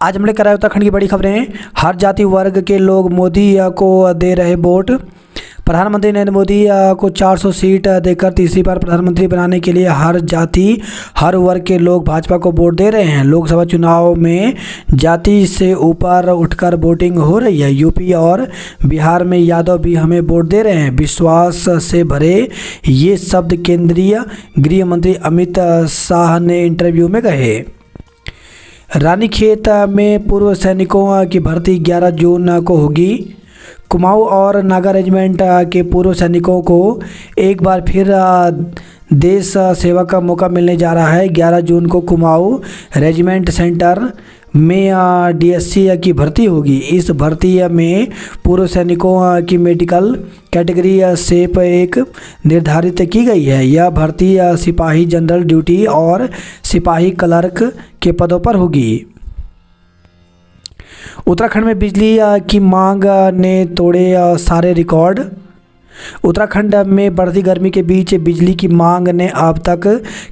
आज हमने कराया उत्तराखंड की बड़ी खबरें। हर जाति वर्ग के लोग मोदी को दे रहे वोट। प्रधानमंत्री नरेंद्र मोदी को 400 सीट देकर तीसरी बार प्रधानमंत्री बनाने के लिए हर जाति हर वर्ग के लोग भाजपा को वोट दे रहे हैं। लोकसभा चुनाव में जाति से ऊपर उठकर वोटिंग हो रही है। यूपी और बिहार में यादव भी हमें वोट दे रहे हैं। विश्वास से भरे ये शब्द केंद्रीय गृह मंत्री अमित शाह ने इंटरव्यू में कहे। रानीखेत में पूर्व सैनिकों की भर्ती 11 जून को होगी। कुमाऊं और नागा रेजिमेंट के पूर्व सैनिकों को एक बार फिर देश सेवा का मौका मिलने जा रहा है। 11 जून को कुमाऊं रेजिमेंट सेंटर में डीएससी की भर्ती होगी। इस भर्ती में पूर्व सैनिकों की मेडिकल कैटेगरी शेप एक निर्धारित की गई है। यह भर्ती सिपाही जनरल ड्यूटी और सिपाही क्लर्क के पदों पर होगी। उत्तराखंड में बिजली की मांग ने तोड़े सारे रिकॉर्ड। उत्तराखंड में बढ़ती गर्मी के बीच बिजली की मांग ने अब तक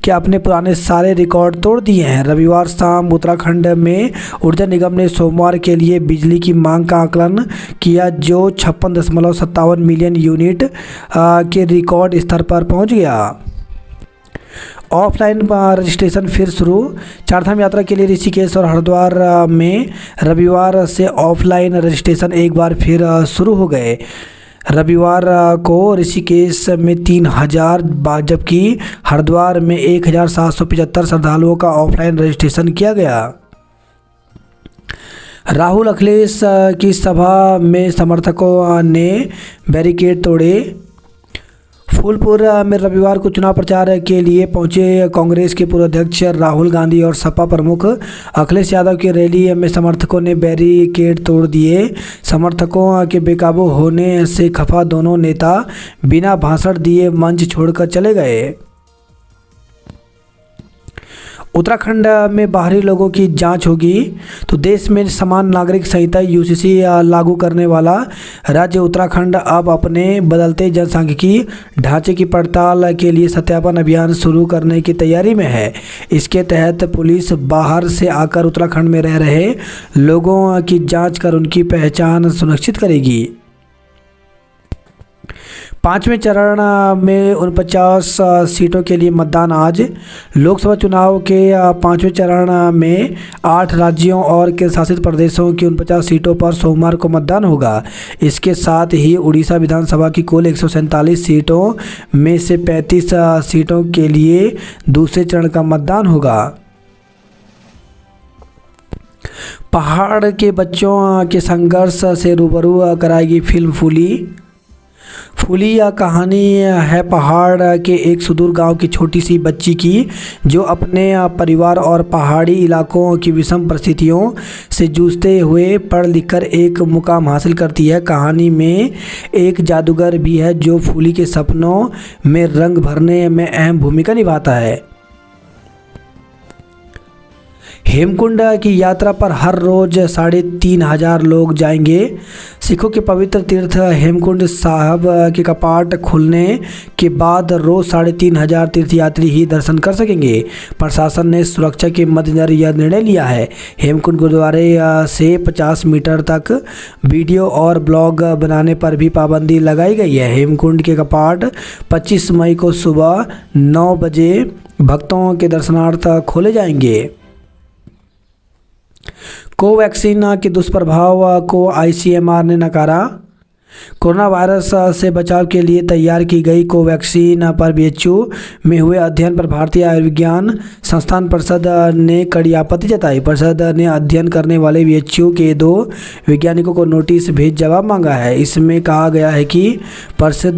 के अपने पुराने सारे रिकॉर्ड तोड़ दिए हैं। रविवार शाम उत्तराखंड में ऊर्जा निगम ने सोमवार के लिए बिजली की मांग का आकलन किया, जो 56.57 मिलियन यूनिट के रिकॉर्ड स्तर पर पहुंच गया। ऑफलाइन रजिस्ट्रेशन फिर शुरू। चारधाम यात्रा के लिए ऋषिकेश और हरिद्वार में रविवार से ऑफलाइन रजिस्ट्रेशन एक बार फिर शुरू हो गए। रविवार को ऋषिकेश में 3000 जबकि हरिद्वार में 1775 श्रद्धालुओं का ऑफलाइन रजिस्ट्रेशन किया गया। राहुल अखिलेश की सभा में समर्थकों ने बैरिकेड तोड़े। फूलपुर में रविवार को चुनाव प्रचार के लिए पहुंचे कांग्रेस के पूर्व अध्यक्ष राहुल गांधी और सपा प्रमुख अखिलेश यादव की रैली में समर्थकों ने बैरिकेड तोड़ दिए। समर्थकों के बेकाबू होने से खफा दोनों नेता बिना भाषण दिए मंच छोड़कर चले गए। उत्तराखंड में बाहरी लोगों की जांच होगी तो देश में समान नागरिक संहिता यूसीसी लागू करने वाला राज्य उत्तराखंड अब अपने बदलते जनसांख्यिकी ढांचे की पड़ताल के लिए सत्यापन अभियान शुरू करने की तैयारी में है। इसके तहत पुलिस बाहर से आकर उत्तराखंड में रह रहे लोगों की जांच कर उनकी पहचान सुनिश्चित करेगी। पांचवें चरण में 49 सीटों के लिए मतदान आज। लोकसभा चुनाव के पांचवें चरण में 8 राज्यों और केंद्र शासित प्रदेशों की 49 सीटों पर सोमवार को मतदान होगा। इसके साथ ही उड़ीसा विधानसभा की कुल 147 सीटों में से 35 सीटों के लिए दूसरे चरण का मतदान होगा। पहाड़ के बच्चों के संघर्ष से रूबरू कराएगी फिल्म फूली। फूली यह कहानी है पहाड़ के एक सुदूर गांव की छोटी सी बच्ची की, जो अपने परिवार और पहाड़ी इलाकों की विषम परिस्थितियों से जूझते हुए पढ़ लिखकर एक मुकाम हासिल करती है। कहानी में एक जादूगर भी है जो फूली के सपनों में रंग भरने में अहम भूमिका निभाता है। हेमकुंड की यात्रा पर हर रोज 3500 लोग जाएंगे। सिखों के पवित्र तीर्थ हेमकुंड साहब के कपाट खुलने के बाद रोज 3500 तीर्थयात्री ही दर्शन कर सकेंगे। प्रशासन ने सुरक्षा के मद्देनजर यह निर्णय लिया है। हेमकुंड गुरुद्वारे से 50 मीटर तक वीडियो और ब्लॉग बनाने पर भी पाबंदी लगाई गई है। हेमकुंड के कपाट 25 मई को सुबह 9 बजे भक्तों के दर्शनार्थ खोले जाएंगे। कोवैक्सीन के दुष्प्रभाव को आईसीएमआर ने नकारा। कोरोना वायरस से बचाव के लिए तैयार की गई कोवैक्सीन पर बीएचयू में हुए अध्ययन पर भारतीय आयुर्विज्ञान संस्थान परिषद ने कड़ी आपत्ति जताई। परिषद ने अध्ययन करने वाले बीएचयू के 2 वैज्ञानिकों को नोटिस भेज जवाब मांगा है। इसमें कहा गया है कि परिषद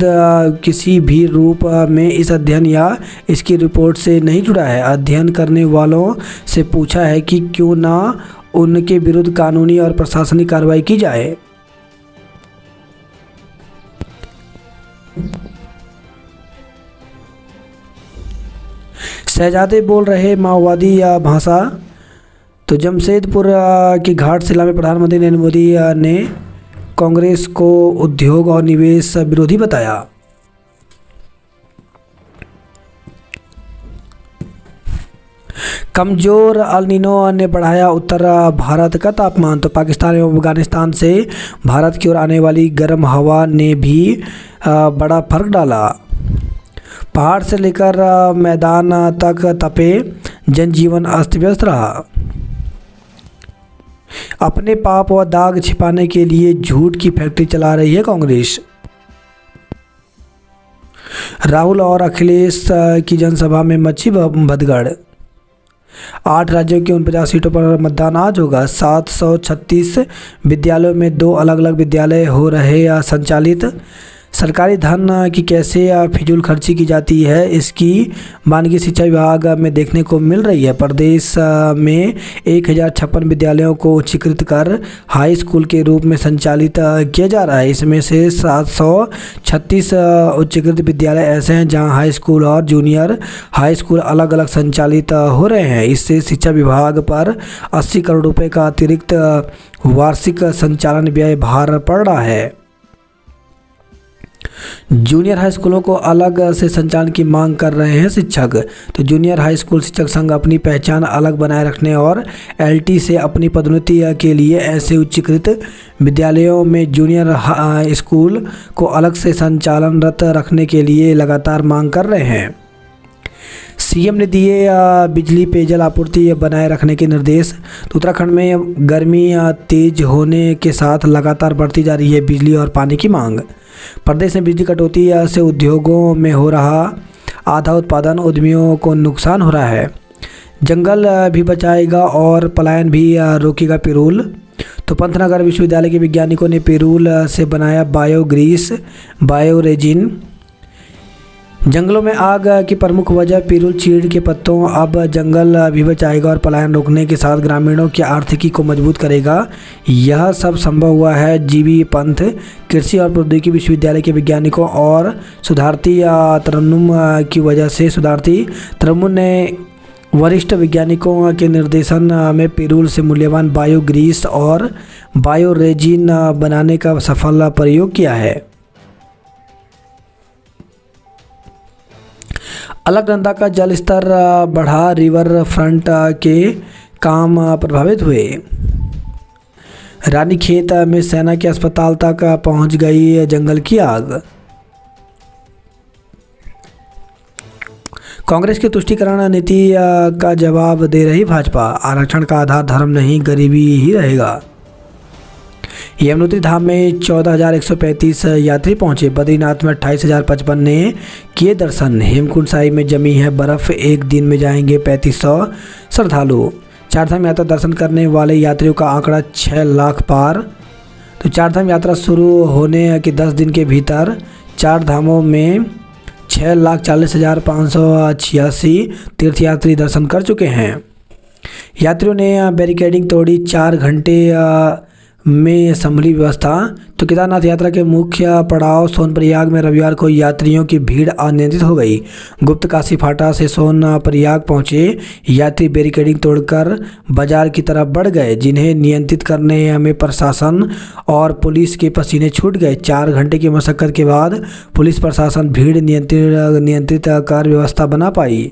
किसी भी रूप में इस अध्ययन या इसकी रिपोर्ट से नहीं जुड़ा है। अध्ययन करने वालों से पूछा है कि क्यों ना उनके विरुद्ध कानूनी और प्रशासनिक कार्रवाई की जाए। शहजादे बोल रहे माओवादी भाषा। तो जमशेदपुर की घाटशिला में प्रधानमंत्री नरेंद्र मोदी ने कांग्रेस को उद्योग और निवेश विरोधी बताया। कमज़ोर अल नीनो ने बढ़ाया उत्तर भारत का तापमान। तो पाकिस्तान एवं अफगानिस्तान से भारत की ओर आने वाली गर्म हवा ने भी बड़ा फर्क डाला। पहाड़ से लेकर मैदान तक तपे, जनजीवन अस्त व्यस्त रहा। अपने पाप व दाग छिपाने के लिए झूठ की फैक्ट्री चला रही है कांग्रेस। राहुल और अखिलेश की जनसभा में मची भगदड़। 8 राज्यों की 49 सीटों पर मतदान आज होगा। 736 विद्यालयों में 2 अलग अलग विद्यालय हो रहे संचालित। सरकारी धन की कैसे फिजूल खर्ची की जाती है, इसकी मानकीय शिक्षा विभाग में देखने को मिल रही है। प्रदेश में 1056 विद्यालयों को उच्चीकृत कर हाई स्कूल के रूप में संचालित किया जा रहा है। इसमें से 736 उच्चीकृत विद्यालय ऐसे हैं जहां हाई स्कूल और जूनियर हाई स्कूल अलग अलग संचालित हो रहे हैं। इससे शिक्षा विभाग पर 80 करोड़ रुपए का अतिरिक्त वार्षिक संचालन व्यय भार पड़ रहा है। जूनियर हाई स्कूलों को अलग से संचालन की मांग कर रहे हैं शिक्षक। तो जूनियर हाई स्कूल शिक्षक संघ अपनी पहचान अलग बनाए रखने और एलटी से अपनी पदोन्नति के लिए ऐसे उच्चीकृत विद्यालयों में जूनियर स्कूल को अलग से संचालनरत रखने के लिए लगातार मांग कर रहे हैं। सीएम ने दिए बिजली पेयजल आपूर्ति बनाए रखने के निर्देश। तो उत्तराखंड में गर्मी तेज होने के साथ लगातार बढ़ती जा रही है बिजली और पानी की मांग। प्रदेश में बिजली कटौती से उद्योगों में हो रहा आधा उत्पादन, उद्यमियों को नुकसान हो रहा है। जंगल भी बचाएगा और पलायन भी रोकेगा पिरूल। तो पंतनगर विश्वविद्यालय के वैज्ञानिकों ने पिरूल से बनाया बायोग्रीस, बायोरेजिन। जंगलों में आग की प्रमुख वजह पिरूल चीड़ के पत्तों। अब जंगल भी बचाएगा और पलायन रोकने के साथ ग्रामीणों की आर्थिकी को मजबूत करेगा। यह सब संभव हुआ है जीवी पंथ कृषि और प्रौद्योगिकी विश्वविद्यालय के वैज्ञानिकों और सुधारती तरन्नुम की वजह से। सुधारती तरन्नुम ने वरिष्ठ वैज्ञानिकों के निर्देशन में पिरूल से मूल्यवान बायोग्रीस और बायोरेजिन बनाने का सफल प्रयोग किया है। अलकनंदा का जल स्तर बढ़ा, रिवर फ्रंट के काम प्रभावित हुए। रानीखेत में सेना के अस्पताल तक पहुंच गई जंगल की आग। कांग्रेस की तुष्टीकरण नीति का जवाब दे रही भाजपा। आरक्षण का आधार धर्म नहीं, गरीबी ही रहेगा। यमुनोत्री धाम में 14,135 यात्री पहुंचे। बद्रीनाथ में 28,055 ने किए दर्शन। हेमकुंड साहिब में जमी है बर्फ़, एक दिन में जाएंगे 3500 श्रद्धालु। चारधाम यात्रा दर्शन करने वाले यात्रियों का आंकड़ा 6 लाख पार। तो चारधाम यात्रा शुरू होने के 10 दिन के भीतर चार धामों में 6,40,586 तीर्थयात्री दर्शन कर चुके हैं। यात्रियों ने बैरिकेडिंग तोड़ी, 4 घंटे में संभली व्यवस्था। तो केदारनाथ यात्रा के मुख्य पड़ाव सोनप्रयाग में रविवार को यात्रियों की भीड़ अनियंत्रित हो गई। गुप्त काशी फाटा से सोनप्रयाग पहुंचे यात्री बैरिकेडिंग तोड़कर बाजार की तरफ बढ़ गए, जिन्हें नियंत्रित करने में प्रशासन और पुलिस के पसीने छूट गए। 4 घंटे की मशक्कत के बाद पुलिस प्रशासन भीड़ नियंत्रित कर व्यवस्था बना पाई।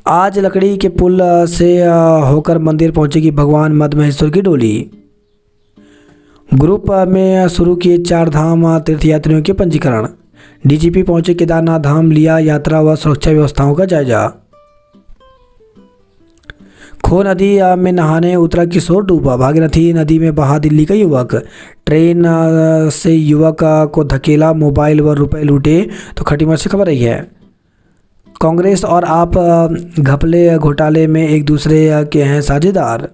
आज लकड़ी के पुल से होकर मंदिर पहुंचेगी भगवान मद्महेश्वर की डोली। ग्रुप में शुरू किए 4 धाम तीर्थयात्रियों के पंजीकरण। डीजीपी पहुंचे केदारनाथ धाम, लिया यात्रा व सुरक्षा व्यवस्थाओं का जायजा। खो नदी में नहाने उतरा किशोर, डूबा। भागीरथी नदी में बहा दिल्ली का युवक। ट्रेन से युवक को धकेला, मोबाइल व रुपए लूटे। तो खटीमा से खबर रही है। कांग्रेस और आप घपले घोटाले में एक दूसरे के हैं साझेदार।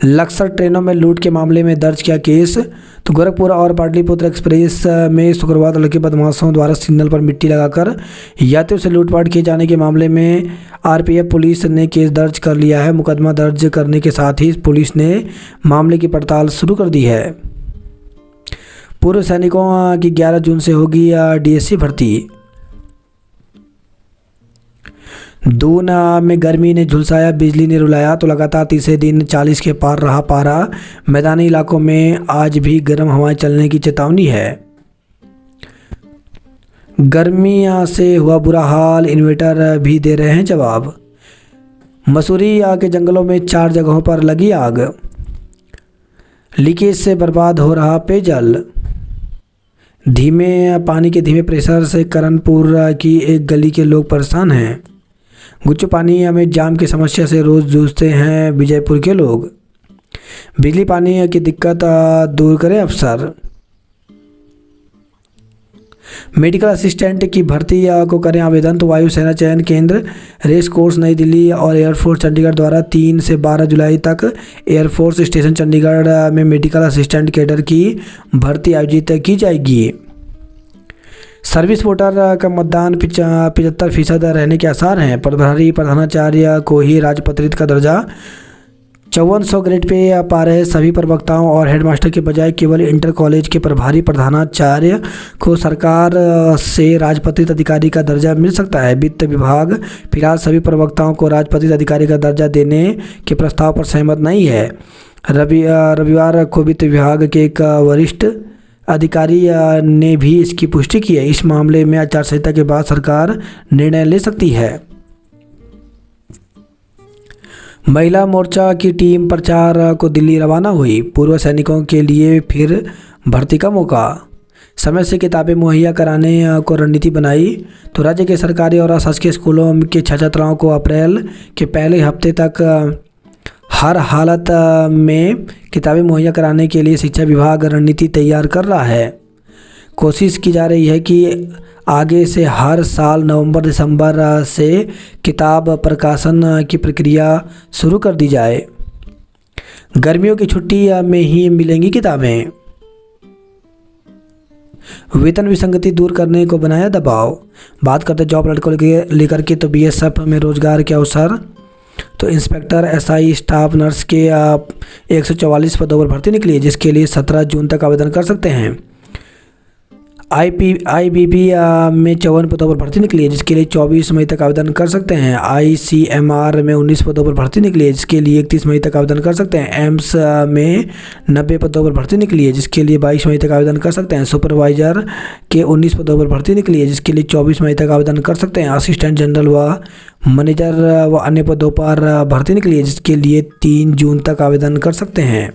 लक्सर ट्रेनों में लूट के मामले में दर्ज किया केस। तो गोरखपुर और पाटलिपुत्र एक्सप्रेस में शुक्रवार लड़के बदमाशों द्वारा सिग्नल पर मिट्टी लगाकर यात्रियों से लूटपाट किए जाने के मामले में आरपीएफ पुलिस ने केस दर्ज कर लिया है। मुकदमा दर्ज करने के साथ ही पुलिस ने मामले की पड़ताल शुरू कर दी है। पूर्व सैनिकों की 11 जून से होगी डीएससी भर्ती। दून में गर्मी ने झुलसाया, बिजली ने रुलाया। तो लगातार तीसरे दिन 40 के पार रहा पारा। मैदानी इलाकों में आज भी गर्म हवाएं चलने की चेतावनी है। गर्मी से हुआ बुरा हाल, इन्वेटर भी दे रहे हैं जवाब। मसूरी के जंगलों में 4 जगहों पर लगी आग। लीकेज से बर्बाद हो रहा पेयजल। धीमे पानी के धीमे प्रेशर से करणपुर की एक गली के लोग परेशान हैं। गुच्चू पानी में जाम की समस्या से रोज़ जूझते हैं विजयपुर के लोग। बिजली पानी की दिक्कत दूर करें अफसर। मेडिकल असिस्टेंट की भर्ती को करें आवेदन, तो वायुसेना चयन केंद्र रेस कोर्स नई दिल्ली और एयरफोर्स चंडीगढ़ द्वारा 3 से 12 जुलाई तक एयरफोर्स स्टेशन चंडीगढ़ में मेडिकल असिस्टेंट कैडर की भर्ती आयोजित की जाएगी। सर्विस वोटर का मतदान 75% रहने के आसार हैं। प्रभारी प्रधानाचार्य को ही राजपत्रित का दर्जा। 5400 ग्रेड पे पा रहे सभी प्रवक्ताओं और हेडमास्टर के बजाय केवल इंटर कॉलेज के प्रभारी प्रधानाचार्य को सरकार से राजपत्रित अधिकारी का दर्जा मिल सकता है। वित्त विभाग फिलहाल सभी प्रवक्ताओं को राजपत्रित अधिकारी का दर्जा देने के प्रस्ताव पर सहमत नहीं है। रविवार को वित्त विभाग के एक वरिष्ठ अधिकारी ने भी इसकी पुष्टि की है। इस मामले में आचार संहिता के बाद सरकार निर्णय ले सकती है। महिला मोर्चा की टीम प्रचार को दिल्ली रवाना हुई। पूर्व सैनिकों के लिए फिर भर्ती का मौका। समय से किताबें मुहैया कराने को रणनीति बनाई, तो राज्य के सरकारी और अशासकीय स्कूलों के छात्राओं को अप्रैल के पहले हफ्ते तक हर हालत में किताबें मुहैया कराने के लिए शिक्षा विभाग रणनीति तैयार कर रहा है। कोशिश की जा रही है कि आगे से हर साल नवंबर-दिसंबर से किताब प्रकाशन की प्रक्रिया शुरू कर दी जाए। गर्मियों की छुट्टी में ही मिलेंगी किताबें। वेतन विसंगति दूर करने को बनाया दबाव। बात करते जॉब अलर्ट को लेकर के, तो बीएसएफ में रोजगार के अवसर। तो इंस्पेक्टर, एसआई, स्टाफ नर्स के 144 पदों पर भर्ती निकली है, जिसके लिए 17 जून तक आवेदन कर सकते हैं। आईबीपी में 54 पदों पर भर्ती निकली है, जिसके लिए 24 मई तक आवेदन कर सकते हैं। आईसीएमआर में 19 पदों पर भर्ती निकली है, जिसके लिए 31 मई तक आवेदन कर सकते हैं। एम्स में 90 पदों पर भर्ती निकली है, जिसके लिए 22 मई तक आवेदन कर सकते हैं। सुपरवाइजर के 19 पदों पर भर्ती निकली है, जिसके लिए 24 मई तक आवेदन कर सकते हैं। असिस्टेंट जनरल व मैनेजर व अन्य पदों पर भर्ती निकली है, जिसके लिए 3 जून तक आवेदन कर सकते हैं।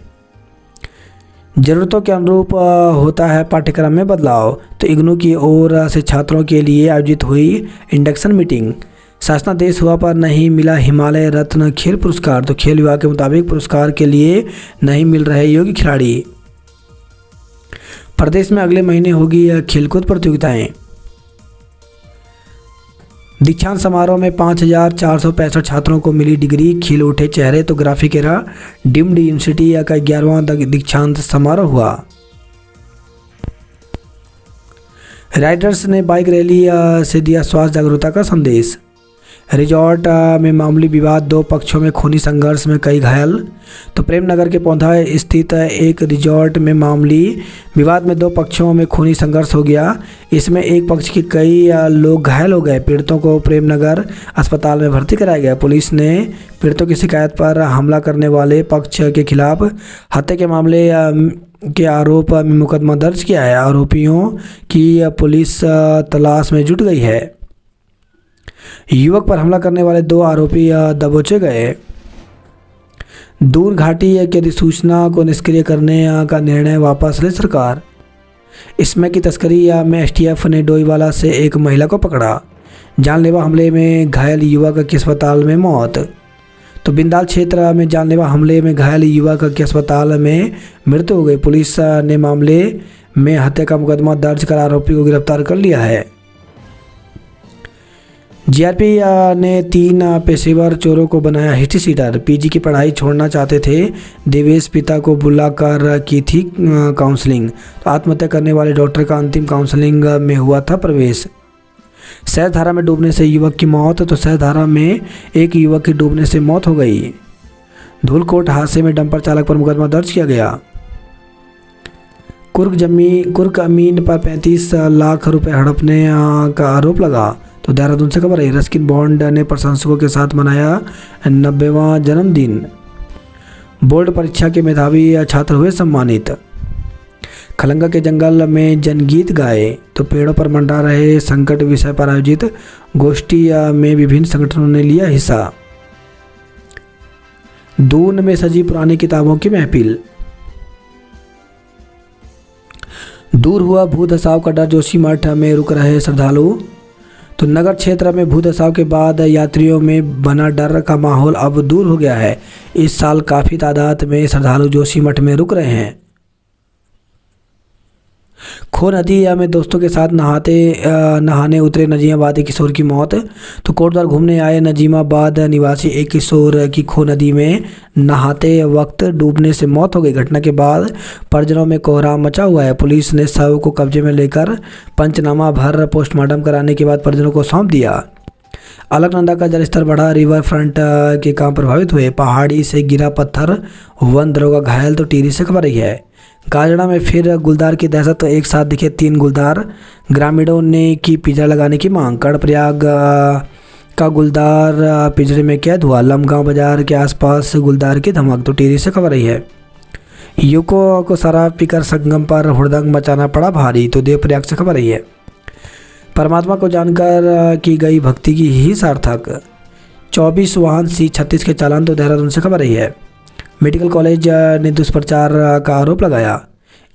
ज़रूरतों के अनुरूप होता है पाठ्यक्रम में बदलाव। तो इग्नू की ओर से छात्रों के लिए आयोजित हुई इंडक्शन मीटिंग। शासनादेश हुआ पर नहीं मिला हिमालय रत्न खेल पुरस्कार। तो खेल विभाग के मुताबिक पुरस्कार के लिए नहीं मिल रहे योग्य खिलाड़ी। प्रदेश में अगले महीने होगी खेलकूद प्रतियोगिताएं। दीक्षांत समारोह में 5465 छात्रों को मिली डिग्री, खिल उठे चेहरे। तो ग्राफिकेरा डीम्ड यूनिवर्सिटी का 11वां दीक्षांत समारोह हुआ। राइडर्स ने बाइक रैली से दिया स्वास्थ्य जागरूकता का संदेश। रिजॉर्ट में मामूली विवाद, 2 पक्षों में खूनी संघर्ष में कई घायल। तो प्रेमनगर के पौधा स्थित एक रिजॉर्ट में मामूली विवाद में 2 पक्षों में खूनी संघर्ष हो गया। इसमें एक पक्ष के कई लोग घायल हो गए। पीड़ितों को प्रेमनगर अस्पताल में भर्ती कराया गया। पुलिस ने पीड़ितों की शिकायत पर हमला करने वाले पक्ष के खिलाफ हत्या के मामले के आरोप में मुकदमा दर्ज किया है। आरोपियों की पुलिस तलाश में जुट गई है। युवक पर हमला करने वाले 2 आरोपी दबोचे गए। दूर घाटी की अधिसूचना को निष्क्रिय करने का निर्णय वापस ले सरकार। इसमें की तस्करी में एसटीएफ ने डोईवाला से एक महिला को पकड़ा। जानलेवा हमले में घायल युवक की अस्पताल में मौत। तो बिंदाल क्षेत्र में जानलेवा हमले में घायल युवक की अस्पताल में मृत्यु हो गई। पुलिस ने मामले में हत्या का मुकदमा दर्ज कर आरोपी को गिरफ्तार कर लिया है। जीआरपी ने 3 पेशेवर चोरों को बनाया हिस्ट्री शीटर। पीजी की पढ़ाई छोड़ना चाहते थे देवेश, पिता को बुलाकर की थी काउंसलिंग। तो आत्महत्या करने वाले डॉक्टर का अंतिम काउंसलिंग में हुआ था प्रवेश। सहजधारा में डूबने से युवक की मौत। तो सहजधारा में एक युवक की डूबने से मौत हो गई। धूलकोट हादसे में डंपर चालक पर मुकदमा दर्ज किया गया। कुर्क अमीन पर 35 लाख रुपए हड़पने का आरोप लगा। तो देहरादून से खबर है। रस्किन बॉन्ड ने प्रशंसकों के साथ मनाया 90वां जन्मदिन। बोर्ड परीक्षा के मेधावी छात्र हुए सम्मानित। खलंगा के जंगल में जनगीत गाए। तो पेड़ों पर मंडरा रहे संकट विषय पर आयोजित गोष्ठी में विभिन्न संगठनों ने लिया हिस्सा। दून में सजी पुरानी किताबों की महफिल। दूर हुआ भूधसाव का डर, जोशीमठ में रुक रहे श्रद्धालु। तो नगर क्षेत्र में भूधसाव के बाद यात्रियों में बना डर का माहौल अब दूर हो गया है। इस साल काफ़ी तादाद में श्रद्धालु जोशीमठ में रुक रहे हैं। खो नदी में दोस्तों के साथ नहाने उतरे नजीमाबादी किशोर की मौत। तो कोटद्वार घूमने आए नजीमाबाद निवासी एक किशोर की खो नदी में नहाते वक्त डूबने से मौत हो गई। घटना के बाद परिजनों में कोहराम मचा हुआ है। पुलिस ने शव को कब्जे में लेकर पंचनामा भर पोस्टमार्टम कराने के बाद परिजनों को सौंप दिया। अलकनंदा का जलस्तर बढ़ा, रिवर फ्रंट के काम प्रभावित हुए। पहाड़ी से गिरा पत्थर, वन दरोगा घायल। तो टिहरी से खबर रही है। काजड़ा में फिर गुलदार की दहशत, तो एक साथ दिखे 3 गुलदार। ग्रामीणों ने की पिंजरा लगाने की मांग। कर्णप्रयाग का गुलदार पिंजरे में कैद हुआ। लमगांव बाजार के आसपास गुलदार की धमक। तो टिहरी से खबर रही है। युवकों को शराब पीकर संगम पर हुड़दंग मचाना पड़ा भारी। तो देवप्रयाग से खबर रही है। परमात्मा को जानकर की गई भक्ति की ही सार्थक। 24 वाहन C36 के चालान। तो देहरादून से खबर रही है। मेडिकल कॉलेज ने दुष्प्रचार का आरोप लगाया।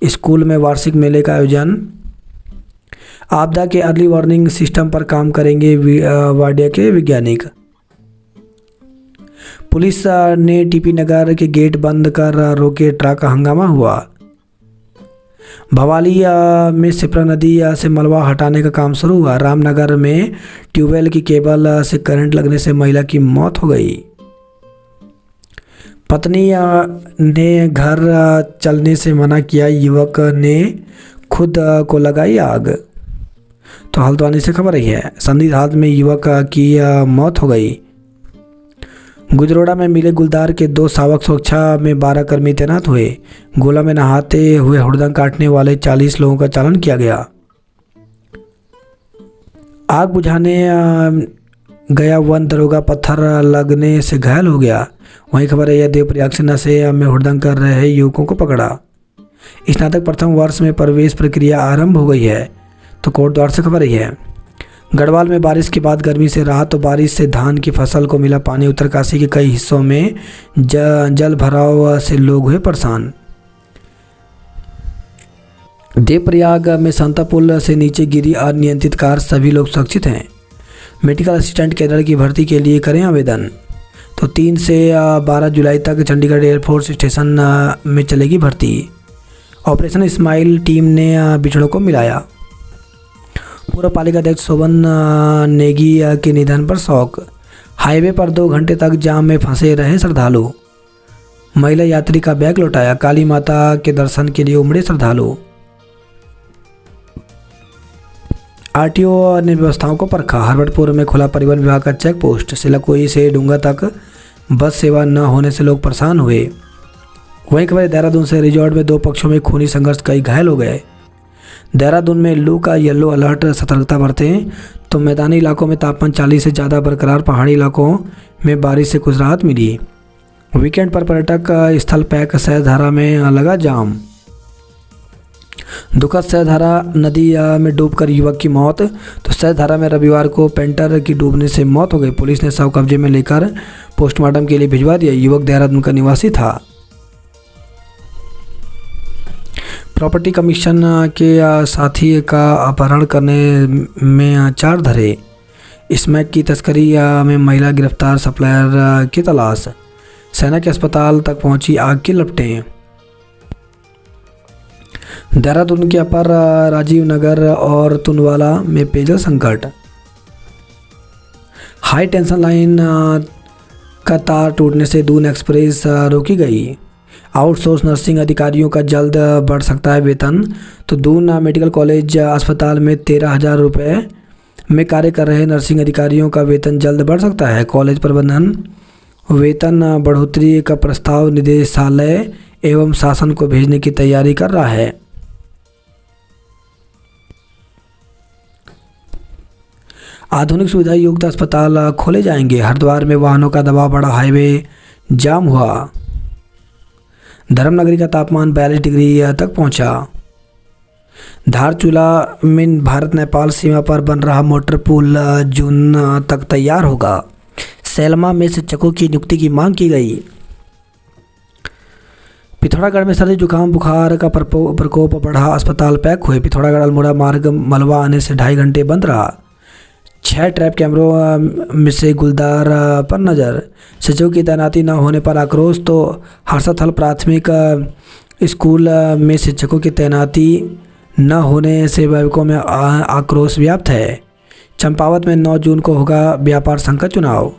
स्कूल में वार्षिक मेले का आयोजन। आपदा के अर्ली वार्निंग सिस्टम पर काम करेंगे वाडिया के वैज्ञानिक। पुलिस ने टीपी नगर के गेट बंद कर रोके ट्रक, हंगामा हुआ। भवाली में सिपरा नदी से मलबा हटाने का काम शुरू हुआ। रामनगर में ट्यूबवेल की केबल से करंट लगने से महिला की मौत हो गई। पत्नी ने घर चलने से मना किया, युवक ने खुद को लगाई आग। तो हल्द्वानी से खबर रही है। संदिग्ध हालत में युवक की मौत हो गई। गुजरोड़ा में मिले गुलदार के 2 शावक, सुरक्षा में 12 कर्मी तैनात हुए। गोला में नहाते हुए हुड़दंग काटने वाले 40 लोगों का चालान किया गया। आग बुझाने गया वन दरोगा पत्थर लगने से घायल हो गया। वहीं खबर है, यह देवप्रयाग से नशे में हुड़दंग कर रहे युवकों को पकड़ा। स्नातक प्रथम वर्ष में प्रवेश प्रक्रिया आरंभ हो गई है। तो कोटद्वार से खबर रही है। गढ़वाल में बारिश के बाद गर्मी से राहत। तो बारिश से धान की फसल को मिला पानी। उत्तरकाशी के कई हिस्सों में जल भराव से लोग हुए परेशान। देवप्रयाग में संता पुल से नीचे गिरी अनियंत्रित कार, सभी लोग सुरक्षित हैं। मेडिकल असिस्टेंट कैडर की भर्ती के लिए करें आवेदन। तो 3 से 12 जुलाई तक चंडीगढ़ एयरफोर्स स्टेशन में चलेगी भर्ती। ऑपरेशन स्माइल टीम ने बिछड़ों को मिलाया। पूर्व पालिका अध्यक्ष शोभन नेगी के निधन पर शोक। हाईवे पर 2 घंटे तक जाम में फंसे रहे श्रद्धालु। महिला यात्री का बैग लौटाया। काली माता के दर्शन के लिए उमड़े श्रद्धालु। आरटीओ ने व्यवस्थाओं को परखा। हरवटपुर में खुला परिवहन विभाग का चेक पोस्ट। सिलकोई से डूंगा तक बस सेवा न होने से लोग परेशान हुए। वहीं खबर देहरादून से। रिजॉर्ट में 2 पक्षों में खूनी संघर्ष, कई घायल हो गए। देहरादून में लू का येलो अलर्ट, सतर्कता बरतें। तो मैदानी इलाकों में तापमान 40 से ज़्यादा बरकरार। पहाड़ी इलाकों में बारिश से कुछ राहत मिली। वीकेंड पर पर्यटक स्थल पैक। सहजधारा में लगा जाम। दुखद, सहजधारा नदी में डूबकर युवक की मौत। तो सहजधारा में रविवार को पेंटर की डूबने से मौत हो गई। पुलिस ने शव कब्जे में लेकर पोस्टमार्टम के लिए भिजवा दिया। युवक देहरादून का निवासी था। प्रॉपर्टी कमीशन के साथी का अपहरण करने में 4 धरे। स्मैक की तस्करी में महिला गिरफ्तार। सप्लायर की तलाश। सेना के अस्पताल तक पहुंची आग की लपटें। देहरादून के अपर राजीव नगर और तुनवाला में पेयजल संकट। हाई टेंशन लाइन का तार टूटने से दून एक्सप्रेस रोकी गई। आउटसोर्स नर्सिंग अधिकारियों का जल्द बढ़ सकता है वेतन। तो दून मेडिकल कॉलेज अस्पताल में 13,000 रुपये में कार्य कर रहे नर्सिंग अधिकारियों का वेतन जल्द बढ़ सकता है। कॉलेज प्रबंधन वेतन बढ़ोतरी का प्रस्ताव निदेशालय एवं शासन को भेजने की तैयारी कर रहा है। आधुनिक सुविधा युक्त अस्पताल खोले जाएंगे। हरिद्वार में वाहनों का दबाव बढ़ा, हाईवे जाम हुआ। धर्मनगरी का तापमान 42 डिग्री तक पहुंचा। धारचूला में भारत नेपाल सीमा पर बन रहा मोटर पुल जून तक तैयार होगा। सैलमा में शिक्षकों की नियुक्ति की मांग की गई। पिथौरागढ़ में सर्दी जुकाम बुखार का प्रकोप बढ़ा, अस्पताल पैक हुए। पिथौरागढ़ अल्मोड़ा मार्ग मलबा आने से 2.5 घंटे बंद रहा। 6 ट्रैप कैमरों में से गुलदार पर नज़र। शिक्षकों की तैनाती न होने पर आक्रोश। तो हर्षथल प्राथमिक स्कूल में शिक्षकों की तैनाती न होने से अभिभावकों में आक्रोश व्याप्त है। चंपावत में 9 जून को होगा व्यापार संघ का चुनाव।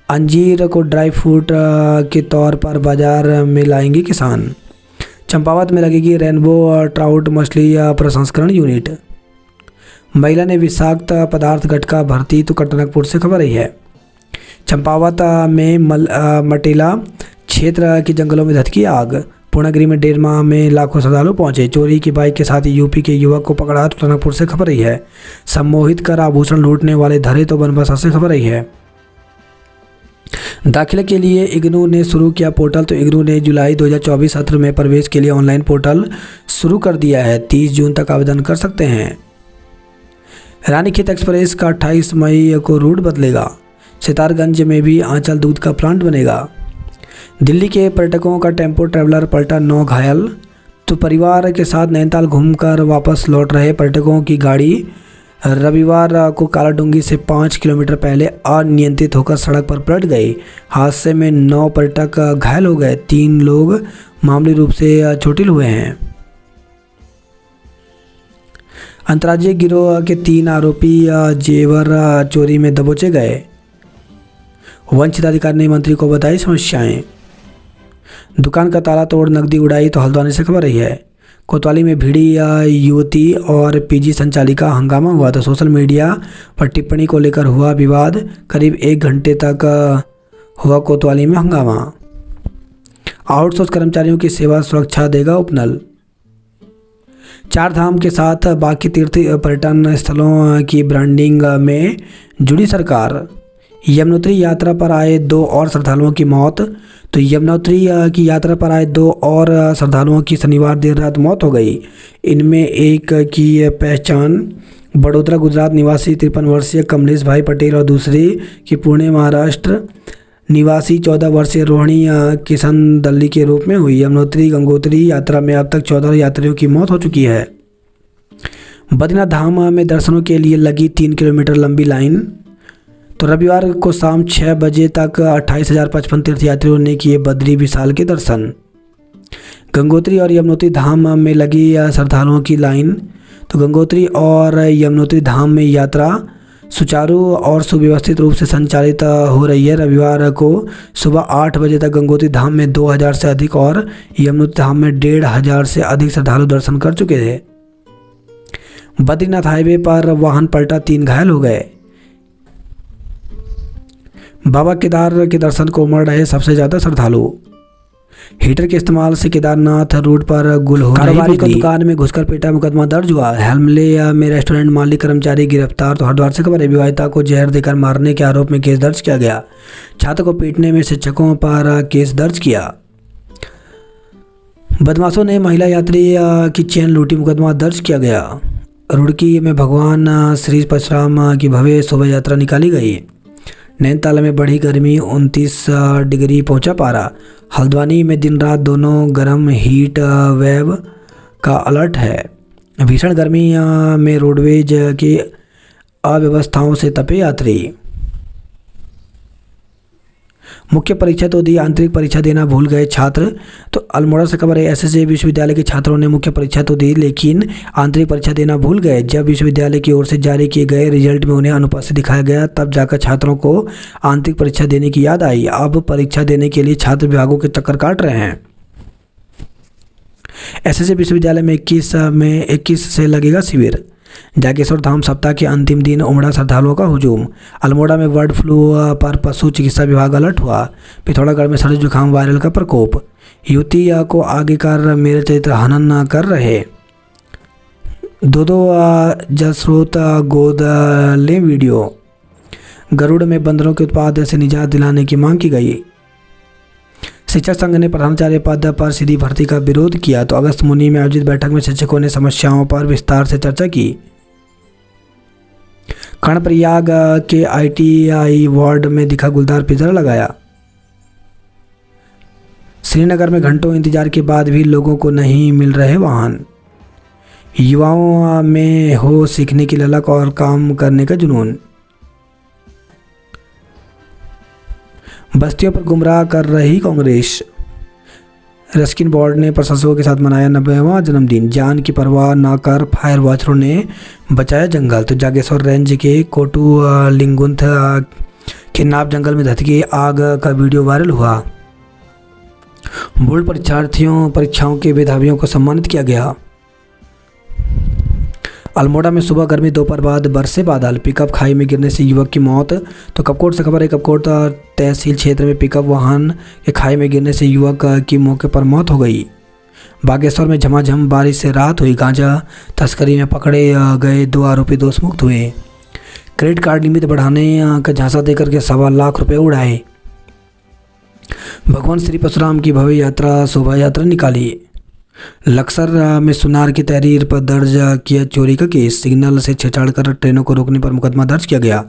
अंजीर को ड्राई फ्रूट के तौर पर बाजार में लाएंगे किसान। चंपावत में लगेगी रेनबो ट्राउट मछली प्रसंस्करण यूनिट। महिला ने विषाक्त पदार्थ गटका भर्ती, तो टनकपुर से खबर आई है। चंपावत में मटेला क्षेत्र के जंगलों में धधकी आग। पूर्णागिरी में 1.5 माह में लाखों श्रद्धालु पहुंचे। चोरी की बाइक के साथ यूपी के युवक को पकड़ा, तो टनकपुर से खबर आई है। सम्मोहित कर आभूषण लूटने वाले धरे, तो बनबसा से खबर आई है। दाखिले के लिए इग्नू ने शुरू किया पोर्टल, तो इग्नू ने जुलाई 2024 सत्र में प्रवेश के लिए ऑनलाइन पोर्टल शुरू कर दिया है। 30 जून तक आवेदन कर सकते हैं। रानीखेत एक्सप्रेस का 28 मई को रूट बदलेगा। सितारगंज में भी आंचल दूध का प्लांट बनेगा। दिल्ली के पर्यटकों का टेम्पो ट्रैवलर पलटा, 9 घायल। तो परिवार के साथ नैनीताल घूमकर वापस लौट रहे पर्यटकों की गाड़ी रविवार को कालाडूंगी से 5 किलोमीटर पहले अनियंत्रित होकर सड़क पर पलट गई। हादसे में 9 पर्यटक घायल हो गए। 3 लोग मामूली रूप से चोटिल हुए हैं। अंतर्राज्यीय गिरोह के 3 आरोपी जेवर चोरी में दबोचे गए। वंचित अधिकारी ने मंत्री को बताई समस्याएं। दुकान का ताला तोड़ नकदी उड़ाई, तो हल्द्वानी से खबर रही है। कोतवाली में भिड़ी युवती और पीजी संचालिका, हंगामा हुआ। तो सोशल मीडिया पर टिप्पणी को लेकर हुआ विवाद। करीब 1 घंटे तक हुआ कोतवाली में हंगामा। आउटसोर्स कर्मचारियों की सेवा सुरक्षा देगा उपनल। 4 धाम के साथ बाकी तीर्थ पर्यटन स्थलों की ब्रांडिंग में जुड़ी सरकार। यमुनोत्री यात्रा पर आए 2 और श्रद्धालुओं की मौत। तो यमुनोत्री की यात्रा पर आए 2 और श्रद्धालुओं की शनिवार देर रात मौत हो गई। इनमें एक की पहचान बड़ोदरा गुजरात निवासी 53 वर्षीय कमलेश भाई पटेल और दूसरी की पुणे महाराष्ट्र निवासी 14 वर्षीय रोहिणी किशन दल्ली के रूप में हुई। यमुनोत्री गंगोत्री यात्रा में अब तक 14 यात्रियों की मौत हो चुकी है। बद्रीनाथ धाम में दर्शनों के लिए लगी 3 किलोमीटर लंबी लाइन। तो रविवार को शाम 6 बजे तक 28,055 तीर्थयात्रियों ने किए बद्री विशाल के दर्शन। गंगोत्री और यमुनोत्री धाम में लगी श्रद्धालुओं की लाइन। तो गंगोत्री और यमुनोत्री धाम में यात्रा सुचारू और सुव्यवस्थित रूप से संचालित हो रही है। रविवार को सुबह 8 बजे तक गंगोत्री धाम में 2,000 से अधिक और यमुनोत्री धाम में 1,500 से अधिक श्रद्धालु दर्शन कर चुके थे। बद्रीनाथ हाईवे पर वाहन पलटा, 3 घायल हो गए। बाबा केदार के दर्शन को उमड़ रहे सबसे ज़्यादा श्रद्धालु। हीटर के इस्तेमाल से केदारनाथ रूट पर गुल हो कारोबारी को दुकान में घुसकर पीटा, मुकदमा दर्ज हुआ। हेलमले में रेस्टोरेंट मालिक कर्मचारी गिरफ्तार। तो हरिद्वार से खबर है। विवाहिता को जहर देकर मारने के आरोप में केस दर्ज किया गया। छात्र को पीटने में शिक्षकों पर केस दर्ज किया। बदमाशों ने महिला यात्री की चेन लूटी, मुकदमा दर्ज किया गया। रुड़की में भगवान श्री परशुराम की भव्य शोभा यात्रा निकाली गई। नैनीताल में बढ़ी गर्मी, 29 डिग्री पहुंचा पारा। हल्द्वानी में दिन रात दोनों गर्म, हीट वेव का अलर्ट है। भीषण गर्मी में रोडवेज की अव्यवस्थाओं से तपे यात्री। मुख्य परीक्षा तो दी, आंतरिक परीक्षा देना भूल गए छात्र। तो अल्मोड़ा से खबर है। एसएसजे विश्वविद्यालय के छात्रों ने मुख्य परीक्षा तो दी, लेकिन आंतरिक परीक्षा देना भूल गए। जब विश्वविद्यालय की ओर से जारी किए गए रिजल्ट में उन्हें अनुपस्थित दिखाया गया, तब जाकर छात्रों को आंतरिक परीक्षा देने की याद आई। अब परीक्षा देने के लिए छात्र विभागों के चक्कर काट रहे हैं। एसएसजे विश्वविद्यालय में 21 से लगेगा शिविर। जागेश्वर धाम सप्ताह के अंतिम दिन उमड़ा श्रद्धालुओं का हुजूम। अल्मोड़ा में बर्ड फ्लू पर पशु चिकित्सा विभाग अलर्ट हुआ। पिथौरागढ़ में सर्दी जुकाम वायरल का प्रकोप। युवती को आगे कर मेरे चरित्र हनन कर रहे। दो जसरोत गोद ले वीडियो। गरुड़ में बंदरों के उत्पाद से निजात दिलाने की मांग की गई। शिक्षक संघ ने प्रधानाचार्य पद पर सीधी भर्ती का विरोध किया। तो अगस्त मुनि में आयोजित बैठक में शिक्षकों ने समस्याओं पर विस्तार से चर्चा की। कर्णप्रयाग के ITI वार्ड में दिखा गुलदार पिंजरा लगाया। श्रीनगर में घंटों इंतजार के बाद भी लोगों को नहीं मिल रहे वाहन। युवाओं में हो सीखने की ललक और काम करने का जुनून। बस्तियों पर गुमराह कर रही कांग्रेस। रस्किन बोर्ड ने प्रशासकों के साथ मनाया 90वां जन्मदिन। जान की परवाह न कर फायर वॉचरों ने बचाया जंगल। तो जागेश्वर रेंज के कोटू लिंगुंथ के नाप जंगल में धधकी आग का वीडियो वायरल हुआ। बोर्ड परीक्षाओं के मेधावियों को सम्मानित किया गया। अल्मोड़ा में सुबह गर्मी, दोपहर बाद बरसे बादल। पिकअप खाई में गिरने से युवक की मौत। तो कपकोट से खबर है, कपकोट तहसील क्षेत्र में पिकअप वाहन के खाई में गिरने से युवक की मौके पर मौत हो गई। बागेश्वर में झमाझम बारिश से राहत हुई। गांजा तस्करी में पकड़े गए 2 आरोपी दोषमुक्त हुए। क्रेडिट कार्ड लिमिट बढ़ाने का झांसा देकर के 1.25 लाख रुपए उड़ाए। भगवान श्री परशुराम की भव्य यात्रा शोभा यात्रा निकाली। लक्सर में सुनार की तहरीर पर दर्ज किया चोरी का केस। सिग्नल से छेड़छाड़ कर ट्रेनों को रोकने पर मुकदमा दर्ज किया गया।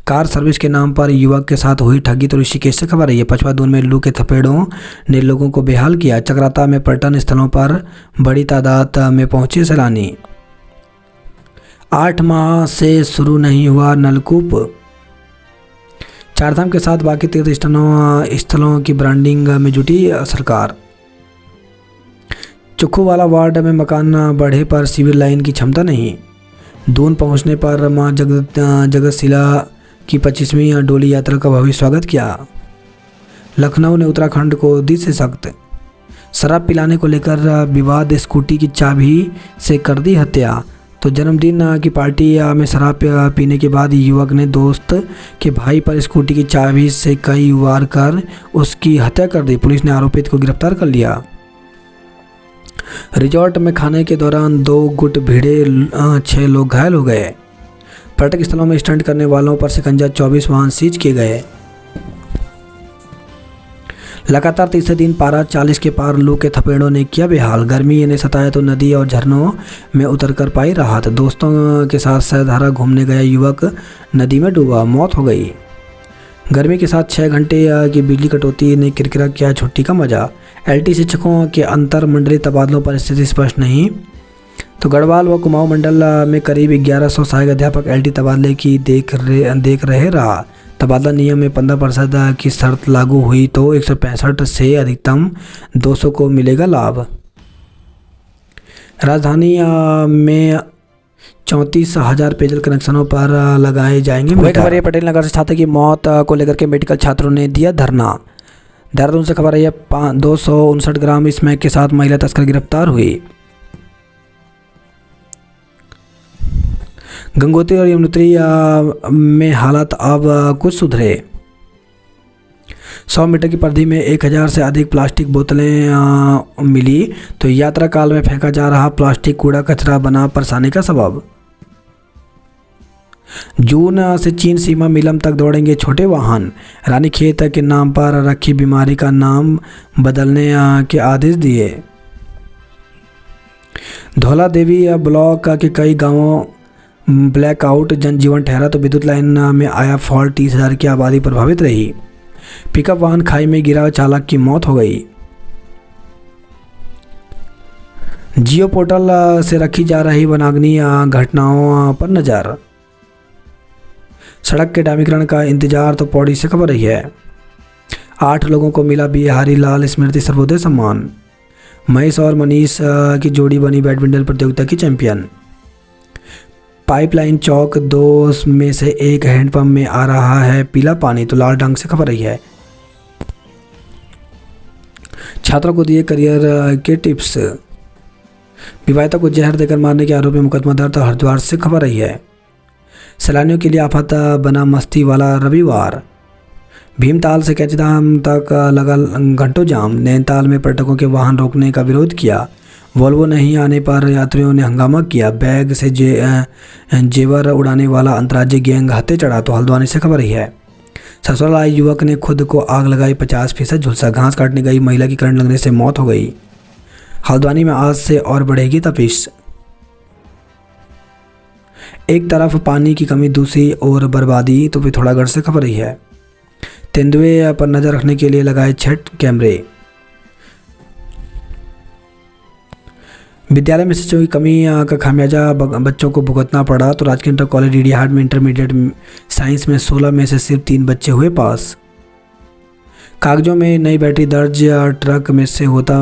कार सर्विस के नाम पर युवक के साथ हुई ठगी। तो ऋषिकेश से खबर है, पचवादून में लू के थपेड़ों ने लोगों को बेहाल किया। चक्राता में पर्यटन स्थलों पर बड़ी तादाद में पहुंचे सैलानी। 8 माह से शुरू नहीं हुआ नलकूप। चारधाम के साथ बाकी तीर्थ स्थलों की ब्रांडिंग में जुटी सरकार। चुखूवाला वार्ड में मकान बढ़े पर सिविल लाइन की क्षमता नहीं। दून पहुंचने पर मां जगतशिला की 25वीं डोली यात्रा का भव्य स्वागत किया। लखनऊ ने उत्तराखंड को दी से सख्त। शराब पिलाने को लेकर विवाद, स्कूटी की चाबी से कर दी हत्या। तो जन्मदिन की पार्टी में शराब पीने के बाद युवक ने दोस्त के भाई पर स्कूटी की चाबी से कई वार कर उसकी हत्या कर दी। पुलिस ने आरोपित को गिरफ्तार कर लिया। रिजॉर्ट में खाने के दौरान 2 गुट भिड़े, 6 लोग घायल हो गए। पर्यटक स्थलों में स्टंट करने वालों पर शिकंजा, 24 वाहन सीज किए गए। लगातार तीसरे दिन पारा 40 के पार। लू के थपेड़ों ने किया बेहाल। गर्मी ने सताया तो नदी और झरनों में उतर कर पाई राहत। दोस्तों के साथ सहधारा घूमने गया युवक नदी में डूबा, मौत हो गई। गर्मी के साथ 6 घंटे की बिजली कटौती ने किरकिरा किया छुट्टी का मजा। LT शिक्षकों के अंतर मंडलीय तबादलों पर स्थिति स्पष्ट नहीं। तो गढ़वाल व कुमाऊं मंडल में करीब 1100 सहायक अध्यापक LT तबादले की देख रहे रहा। तबादला नियम में 15% की शर्त लागू हुई तो 165 से अधिकतम 200 को मिलेगा लाभ। राजधानी में 34,000 पेयजल कनेक्शनों पर लगाए जाएंगे मीटर। पटेल नगर से छात्र की मौत को लेकर के मेडिकल छात्रों ने दिया धरना। देहरादून से खबर है, 259 ग्राम स्मैक के साथ महिला तस्कर गिरफ्तार हुई। गंगोत्री और यमुनोत्री में हालात अब कुछ सुधरे। 100 मीटर की परिधि में 1000 से अधिक प्लास्टिक बोतलें मिली। तो यात्रा काल में फेंका जा रहा प्लास्टिक कूड़ा कचरा बना परेशानी का सबब। जून से चीन सीमा मिलम तक दौड़ेंगे छोटे वाहन। रानीखेत के नाम पर रखी बीमारी का नाम बदलने के आदेश दिए। धौला देवी ब्लॉक के कई गांवों ब्लैकआउट जनजीवन ठहरा। तो विद्युत लाइन में आया फॉल्ट, 30,000 की आबादी प्रभावित रही। पिकअप वाहन खाई में गिरा, चालक की मौत हो गई। जियो पोर्टल से रखी जा रही वनाग्नि घटनाओं पर नज़र। सड़क के डामीकरण का इंतजार। तो पौड़ी से खबर रही है, 8 लोगों को मिला बिहारी लाल स्मृति सर्वोदय सम्मान। महेश और मनीष की जोड़ी बनी बैडमिंटन प्रतियोगिता की चैंपियन। पाइपलाइन चौक 2 में से 1 हैंडपंप में आ रहा है पीला पानी। तो लाल डंग से खबर रही है, छात्रों को दिए करियर के टिप्स। विवाहिता को जहर देकर मारने के आरोप में मुकदमा दर्ज। तो हरिद्वार से खबर रही है, सैलानियों के लिए आफत बना मस्ती वाला रविवार। भीमताल से कैचीधाम तक लगा घंटों जाम। नैनीताल में पर्यटकों के वाहन रोकने का विरोध किया। वोल्वो नहीं आने पर यात्रियों ने हंगामा किया। बैग से जेवर उड़ाने वाला अंतर्राज्यीय गैंग हत्थे चढ़ा। तो हल्द्वानी से खबर रही है, ससुराल आए युवक ने खुद को आग लगाई, 50% झुलसा। घास काटने गई महिला की करंट लगने से मौत हो गई। हल्द्वानी में आज से और बढ़ेगी तपिश। एक तरफ पानी की कमी, दूसरी ओर बर्बादी तो पिथौरागढ़ से खबर रही है। तेंदुए पर नजर रखने के लिए लगाए 6 कैमरे। विद्यालय में शिक्षकों की कमी का खामियाजा बच्चों को भुगतना पड़ा, तो राजकीय इंटर कॉलेज डीडीहाट में इंटरमीडिएट साइंस में 16 में से सिर्फ 3 बच्चे हुए पास। कागजों में नई बैटरी दर्ज, ट्रक में से होता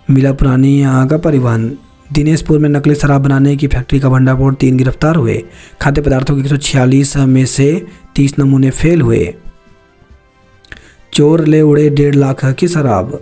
मिला पुरानी का परिवहन। दिनेशपुर में नकली शराब बनाने की फैक्ट्री का भंडाफोड़, 3 गिरफ्तार हुए। खाद्य पदार्थों के 146 में से 30 नमूने फेल हुए। चोर ले उड़े 1.5 लाख की शराब।